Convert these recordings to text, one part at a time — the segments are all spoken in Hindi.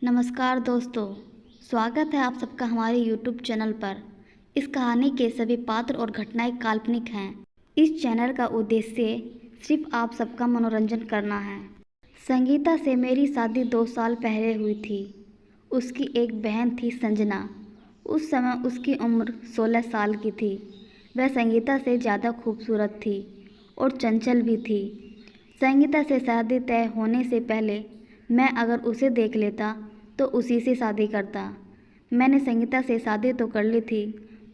नमस्कार दोस्तों, स्वागत है आप सबका हमारे YouTube चैनल पर। इस कहानी के सभी पात्र और घटनाएं काल्पनिक हैं। इस चैनल का उद्देश्य सिर्फ आप सबका मनोरंजन करना है। संगीता से मेरी शादी 2 साल पहले हुई थी। उसकी एक बहन थी संजना। उस समय उसकी उम्र 16 साल की थी। वह संगीता से ज़्यादा खूबसूरत थी और चंचल भी थी। संगीता से शादी तय होने से पहले मैं अगर उसे देख लेता तो उसी से शादी करता। मैंने संगीता से शादी तो कर ली थी,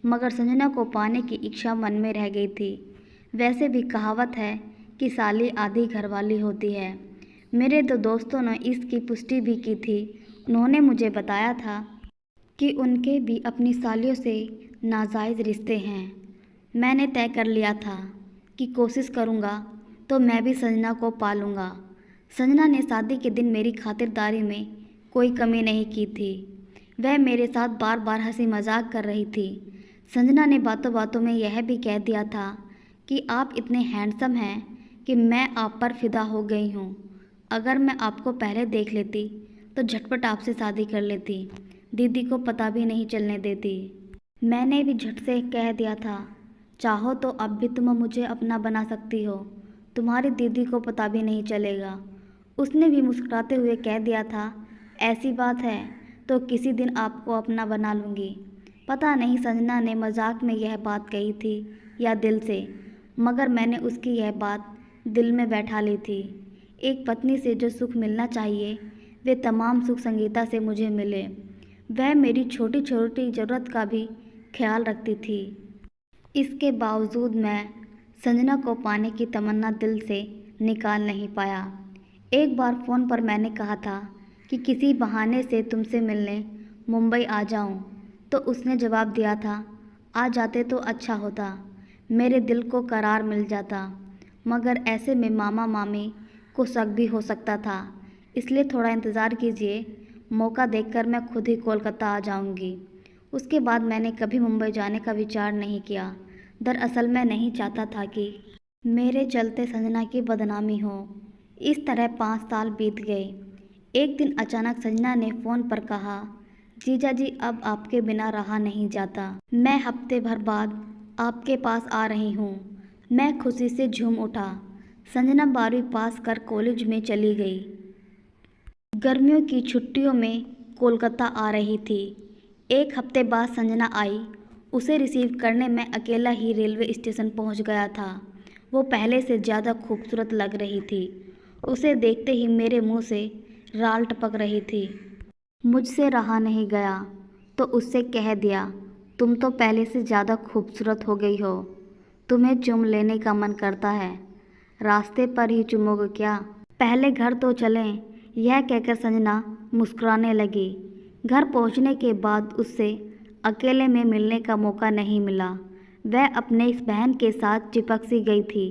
मगर संजना को पाने की इच्छा मन में रह गई थी। वैसे भी कहावत है कि साली आधी घरवाली होती है। मेरे 2 दोस्तों ने इसकी पुष्टि भी की थी। उन्होंने मुझे बताया था कि उनके भी अपनी सालियों से नाजायज़ रिश्ते हैं। मैंने तय कर लिया था कि कोशिश करूँगा तो मैं भी संजना को पालूँगा। संजना ने शादी के दिन मेरी खातिरदारी में कोई कमी नहीं की थी। वह मेरे साथ बार बार हंसी मजाक कर रही थी। संजना ने बातों बातों में यह भी कह दिया था कि आप इतने हैंडसम हैं कि मैं आप पर फिदा हो गई हूँ। अगर मैं आपको पहले देख लेती तो झटपट आपसे शादी कर लेती, दीदी को पता भी नहीं चलने देती। मैंने भी झट से कह दिया था, चाहो तो अब भी तुम मुझे अपना बना सकती हो, तुम्हारी दीदी को पता भी नहीं चलेगा। उसने भी मुस्कुराते हुए कह दिया था, ऐसी बात है तो किसी दिन आपको अपना बना लूँगी। पता नहीं संजना ने मजाक में यह बात कही थी या दिल से, मगर मैंने उसकी यह बात दिल में बैठा ली थी। एक पत्नी से जो सुख मिलना चाहिए वे तमाम सुख संगीता से मुझे मिले। वह मेरी छोटी छोटी ज़रूरत का भी ख्याल रखती थी। इसके बावजूद मैं संजना को पाने की तमन्ना दिल से निकाल नहीं पाया। एक बार फ़ोन पर मैंने कहा था कि किसी बहाने से तुमसे मिलने मुंबई आ जाऊं, तो उसने जवाब दिया था, आ जाते तो अच्छा होता, मेरे दिल को करार मिल जाता। मगर ऐसे में मामा मामी को शक भी हो सकता था, इसलिए थोड़ा इंतज़ार कीजिए, मौका देखकर मैं खुद ही कोलकाता आ जाऊंगी। उसके बाद मैंने कभी मुंबई जाने का विचार नहीं किया। दरअसल मैं नहीं चाहता था कि मेरे चलते संजना की बदनामी हो। इस तरह 5 साल बीत गए। एक दिन अचानक संजना ने फ़ोन पर कहा, जीजा जी अब आपके बिना रहा नहीं जाता, मैं हफ्ते भर बाद आपके पास आ रही हूँ। मैं खुशी से झूम उठा। संजना 12वीं पास कर कॉलेज में चली गई। गर्मियों की छुट्टियों में कोलकाता आ रही थी। एक हफ्ते बाद संजना आई। उसे रिसीव करने मैं अकेला ही रेलवे स्टेशन पहुँच गया था। वो पहले से ज़्यादा खूबसूरत लग रही थी। उसे देखते ही मेरे मुंह से राल टपक रही थी। मुझसे रहा नहीं गया तो उससे कह दिया, तुम तो पहले से ज़्यादा खूबसूरत हो गई हो, तुम्हें चूम लेने का मन करता है, रास्ते पर ही चूमोगे क्या? पहले घर तो चलें। यह कहकर संजना मुस्कुराने लगी। घर पहुंचने के बाद उससे अकेले में मिलने का मौका नहीं मिला। वह अपने इस बहन के साथ चिपक सी गई थी।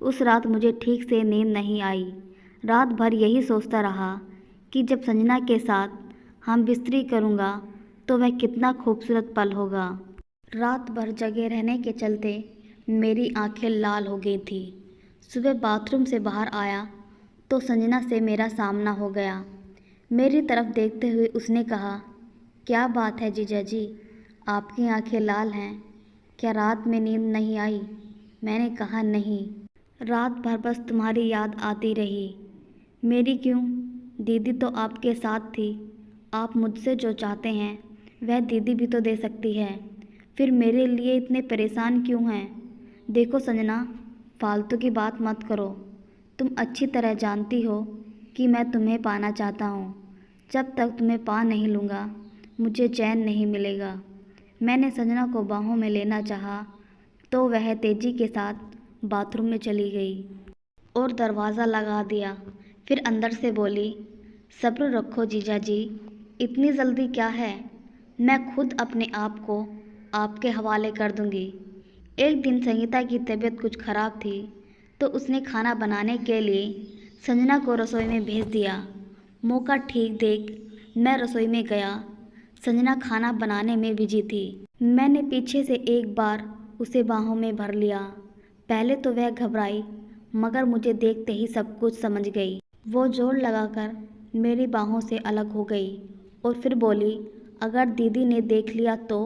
उस रात मुझे ठीक से नींद नहीं आई। रात भर यही सोचता रहा कि जब संजना के साथ हम बिस्तरी करूँगा तो वह कितना खूबसूरत पल होगा। रात भर जगे रहने के चलते मेरी आंखें लाल हो गई थी। सुबह बाथरूम से बाहर आया तो संजना से मेरा सामना हो गया। मेरी तरफ देखते हुए उसने कहा, क्या बात है जीजा जी, आपकी आंखें लाल हैं, क्या रात में नींद नहीं आई? मैंने कहा, नहीं, रात भर बस तुम्हारी याद आती रही। मेरी क्यों? दीदी तो आपके साथ थी। आप मुझसे जो चाहते हैं वह दीदी भी तो दे सकती है। फिर मेरे लिए इतने परेशान क्यों हैं? देखो संजना, फालतू की बात मत करो। तुम अच्छी तरह जानती हो कि मैं तुम्हें पाना चाहता हूँ। जब तक तुम्हें पा नहीं लूँगा मुझे चैन नहीं मिलेगा। मैंने संजना को बाहों में लेना चाहा तो वह तेज़ी के साथ बाथरूम में चली गई और दरवाज़ा लगा दिया। फिर अंदर से बोली, सब्र रखो जीजा जी, इतनी जल्दी क्या है? मैं खुद अपने आप को आपके हवाले कर दूंगी। एक दिन संगीता की तबीयत कुछ ख़राब थी तो उसने खाना बनाने के लिए संजना को रसोई में भेज दिया। मौका ठीक देख मैं रसोई में गया। संजना खाना बनाने में बिजी थी। मैंने पीछे से एक बार उसे बाहों में भर लिया। पहले तो वह घबराई, मगर मुझे देखते ही सब कुछ समझ गई। वो जोर लगाकर मेरी बाहों से अलग हो गई और फिर बोली, अगर दीदी ने देख लिया तो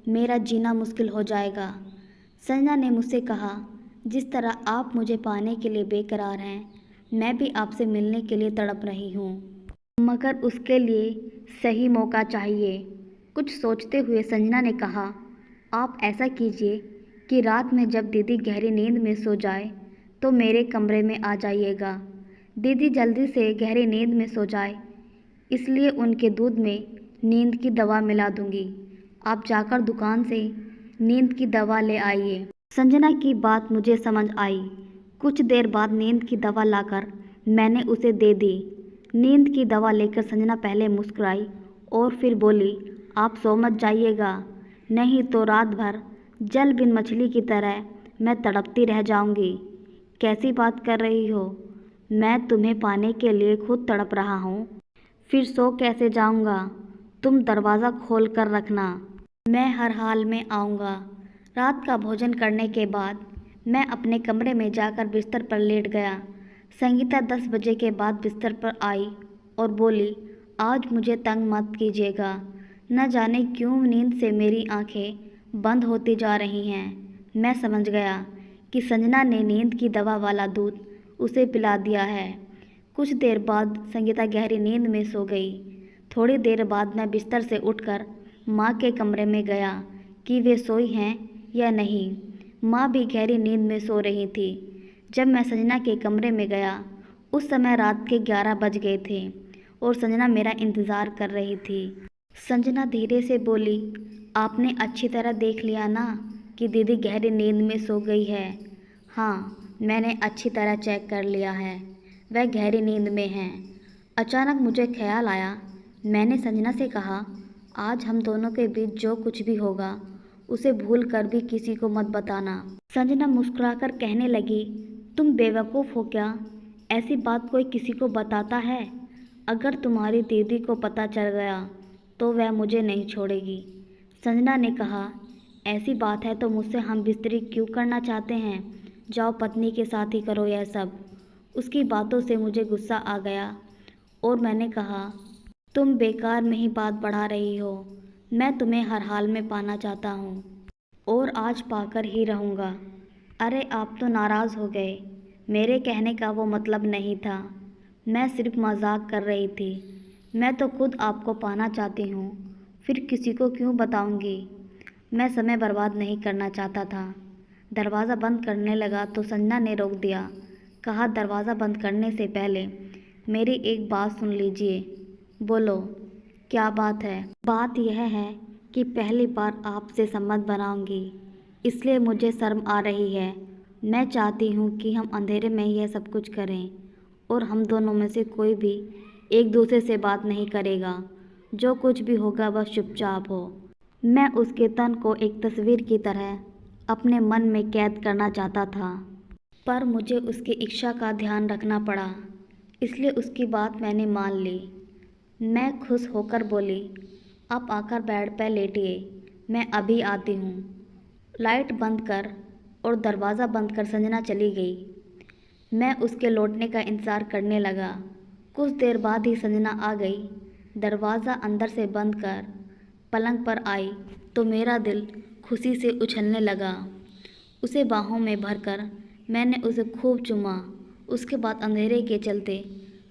मेरा जीना मुश्किल हो जाएगा। संजना ने मुझसे कहा, जिस तरह आप मुझे पाने के लिए बेकरार हैं, मैं भी आपसे मिलने के लिए तड़प रही हूँ, मगर उसके लिए सही मौका चाहिए। कुछ सोचते हुए संजना ने कहा, आप ऐसा कीजिए कि रात में जब दीदी गहरी नींद में सो जाए तो मेरे कमरे में आ जाइएगा। दीदी जल्दी से गहरी नींद में सो जाए, इसलिए उनके दूध में नींद की दवा मिला दूंगी। आप जाकर दुकान से नींद की दवा ले आइए। संजना की बात मुझे समझ आई। कुछ देर बाद नींद की दवा लाकर मैंने उसे दे दी। नींद की दवा लेकर संजना पहले मुस्कुराई और फिर बोली, आप सो मत जाइएगा, नहीं तो रात भर जल बिन मछली की तरह मैं तड़पती रह जाऊंगी। कैसी बात कर रही हो? मैं तुम्हें पाने के लिए खुद तड़प रहा हूँ, फिर सो कैसे जाऊंगा? तुम दरवाज़ा खोल कर रखना, मैं हर हाल में आऊँगा। रात का भोजन करने के बाद मैं अपने कमरे में जाकर बिस्तर पर लेट गया। संगीता 10 बजे के बाद बिस्तर पर आई और बोली, आज मुझे तंग मत कीजिएगा। न जाने क्यों नींद से मेरी आंखें बंद होती जा रही हैं। मैं समझ गया कि संजना ने नींद की दवा वाला दूध उसे पिला दिया है। कुछ देर बाद संगीता गहरी नींद में सो गई। थोड़ी देर बाद मैं बिस्तर से उठकर माँ के कमरे में गया कि वे सोई हैं या नहीं। माँ भी गहरी नींद में सो रही थी। जब मैं संजना के कमरे में गया उस समय रात के 11 बज गए थे और संजना मेरा इंतज़ार कर रही थी। संजना धीरे से बोली, आपने अच्छी तरह देख लिया ना कि दीदी गहरी नींद में सो गई है? हाँ, मैंने अच्छी तरह चेक कर लिया है, वह गहरी नींद में है। अचानक मुझे ख्याल आया। मैंने संजना से कहा, आज हम दोनों के बीच जो कुछ भी होगा उसे भूल कर भी किसी को मत बताना। संजना मुस्कुराकर कहने लगी, तुम बेवकूफ़ हो क्या? ऐसी बात कोई किसी को बताता है? अगर तुम्हारी दीदी को पता चल गया तो वह मुझे नहीं छोड़ेगी। संजना ने कहा, ऐसी बात है तो मुझसे हम बिस्तरी क्यों करना चाहते हैं? जाओ पत्नी के साथ ही करो यह सब। उसकी बातों से मुझे गुस्सा आ गया और मैंने कहा, तुम बेकार में ही बात बढ़ा रही हो। मैं तुम्हें हर हाल में पाना चाहता हूँ और आज पाकर ही रहूँगा। अरे आप तो नाराज़ हो गए। मेरे कहने का वो मतलब नहीं था, मैं सिर्फ मजाक कर रही थी। मैं तो खुद आपको पाना चाहती हूँ, फिर किसी को क्यों बताऊँगी? मैं समय बर्बाद नहीं करना चाहता था। दरवाज़ा बंद करने लगा तो संजना ने रोक दिया। कहा, दरवाज़ा बंद करने से पहले मेरी एक बात सुन लीजिए। बोलो, क्या बात है? बात यह है कि पहली बार आपसे संबंध बनाऊंगी, इसलिए मुझे शर्म आ रही है। मैं चाहती हूँ कि हम अंधेरे में यह सब कुछ करें और हम दोनों में से कोई भी एक दूसरे से बात नहीं करेगा। जो कुछ भी होगा बस चुपचाप हो। मैं उसके तन को एक तस्वीर की तरह अपने मन में कैद करना चाहता था, पर मुझे उसकी इच्छा का ध्यान रखना पड़ा, इसलिए उसकी बात मैंने मान ली। मैं खुश होकर बोली, आप आकर बेड पर लेटिए, मैं अभी आती हूँ। लाइट बंद कर और दरवाज़ा बंद कर संजना चली गई। मैं उसके लौटने का इंतज़ार करने लगा। कुछ देर बाद ही संजना आ गई। दरवाज़ा अंदर से बंद कर पलंग पर आई तो मेरा दिल खुशी से उछलने लगा। उसे बाहों में भरकर मैंने उसे खूब चूमा। उसके बाद अंधेरे के चलते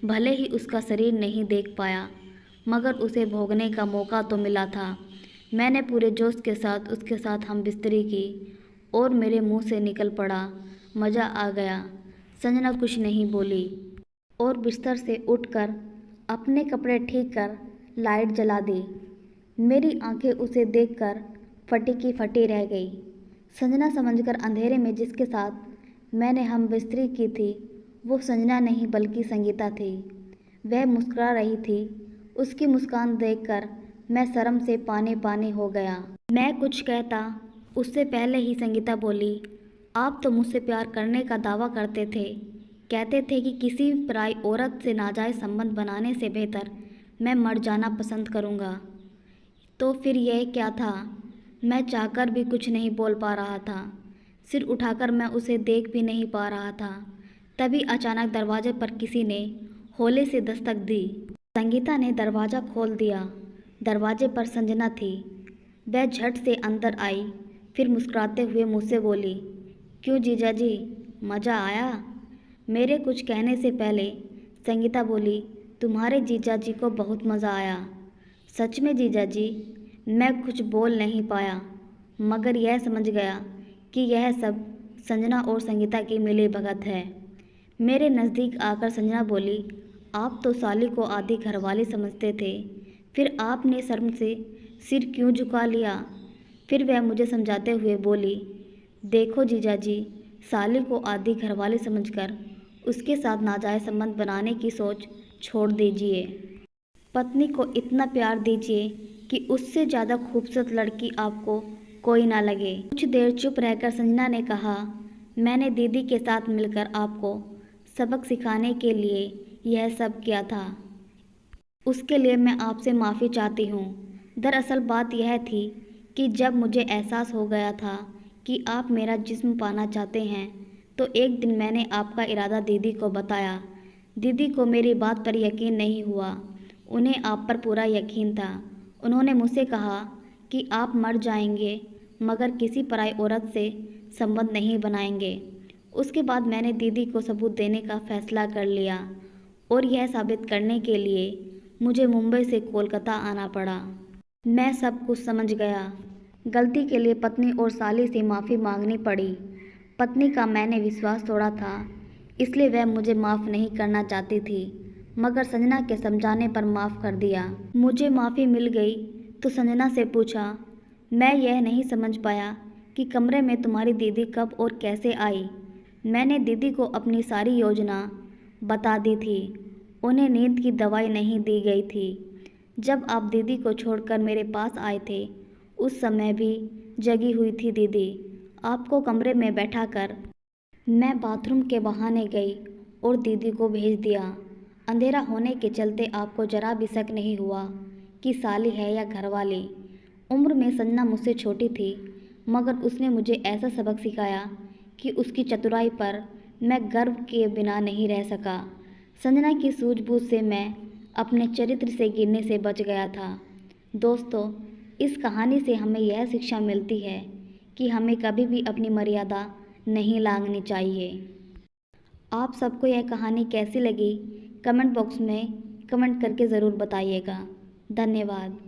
भले ही उसका शरीर नहीं देख पाया, मगर उसे भोगने का मौका तो मिला था। मैंने पूरे जोश के साथ उसके साथ हम बिस्तरी की और मेरे मुंह से निकल पड़ा, मज़ा आ गया। संजना कुछ नहीं बोली और बिस्तर से उठकर अपने कपड़े ठीक कर लाइट जला दी। मेरी आंखें उसे देखकर फटी की फटी रह गई। संजना समझकर अंधेरे में जिसके साथ मैंने हम बिस्तरी की थी वो संजना नहीं बल्कि संगीता थी। वह मुस्कुरा रही थी। उसकी मुस्कान देखकर मैं शर्म से पानी पानी हो गया। मैं कुछ कहता उससे पहले ही संगीता बोली, आप तो मुझसे प्यार करने का दावा करते थे, कहते थे कि किसी पराई औरत से नाजायज़ संबंध बनाने से बेहतर मैं मर जाना पसंद करूँगा। तो फिर यह क्या था? मैं चाहकर भी कुछ नहीं बोल पा रहा था। सिर उठाकर मैं उसे देख भी नहीं पा रहा था। तभी अचानक दरवाजे पर किसी ने हौले से दस्तक दी। संगीता ने दरवाज़ा खोल दिया। दरवाजे पर संजना थी। वह झट से अंदर आई, फिर मुस्कुराते हुए मुझसे बोली, क्यों जीजाजी, मज़ा आया? मेरे कुछ कहने से पहले संगीता बोली, तुम्हारे जीजाजी को बहुत मज़ा आया। सच में जीजाजी? मैं कुछ बोल नहीं पाया, मगर यह समझ गया कि यह सब संजना और संगीता की मिलीभगत है। मेरे नज़दीक आकर संजना बोली, आप तो साली को आधी घरवाली समझते थे, फिर आपने शर्म से सिर क्यों झुका लिया? फिर वह मुझे समझाते हुए बोली, देखो जीजाजी, साली को आधी घरवाली समझकर उसके साथ नाजायज़ संबंध बनाने की सोच छोड़ दीजिए। पत्नी को इतना प्यार दीजिए कि उससे ज़्यादा खूबसूरत लड़की आपको कोई ना लगे। कुछ देर चुप रहकर संजना ने कहा, मैंने दीदी के साथ मिलकर आपको सबक सिखाने के लिए यह सब किया था। उसके लिए मैं आपसे माफ़ी चाहती हूँ। दरअसल बात यह थी कि जब मुझे एहसास हो गया था कि आप मेरा जिस्म पाना चाहते हैं, तो एक दिन मैंने आपका इरादा दीदी को बताया। दीदी को मेरी बात पर यकीन नहीं हुआ। उन्हें आप पर पूरा यकीन था। उन्होंने मुझसे कहा कि आप मर जाएंगे मगर किसी पराई औरत से संबंध नहीं बनाएंगे। उसके बाद मैंने दीदी को सबूत देने का फ़ैसला कर लिया और यह साबित करने के लिए मुझे मुंबई से कोलकाता आना पड़ा। मैं सब कुछ समझ गया। गलती के लिए पत्नी और साली से माफ़ी मांगनी पड़ी। पत्नी का मैंने विश्वास तोड़ा था, इसलिए वह मुझे माफ़ नहीं करना चाहती थी, मगर संजना के समझाने पर माफ़ कर दिया। मुझे माफ़ी मिल गई तो संजना से पूछा, मैं यह नहीं समझ पाया कि कमरे में तुम्हारी दीदी कब और कैसे आई। मैंने दीदी को अपनी सारी योजना बता दी थी। उन्हें नींद की दवाई नहीं दी गई थी। जब आप दीदी को छोड़कर मेरे पास आए थे, उस समय भी जगी हुई थी दीदी। आपको कमरे में बैठाकर मैं बाथरूम के बहाने गई और दीदी को भेज दिया। अंधेरा होने के चलते आपको जरा भी शक नहीं हुआ कि साली है या घरवाली। उम्र में संजना मुझसे छोटी थी, मगर उसने मुझे ऐसा सबक सिखाया कि उसकी चतुराई पर मैं गर्व किए बिना नहीं रह सका। संजना की सूझबूझ से मैं अपने चरित्र से गिरने से बच गया था। दोस्तों, इस कहानी से हमें यह शिक्षा मिलती है कि हमें कभी भी अपनी मर्यादा नहीं लांघनी चाहिए। आप सबको यह कहानी कैसी लगी, कमेंट बॉक्स में कमेंट करके ज़रूर बताइएगा। धन्यवाद।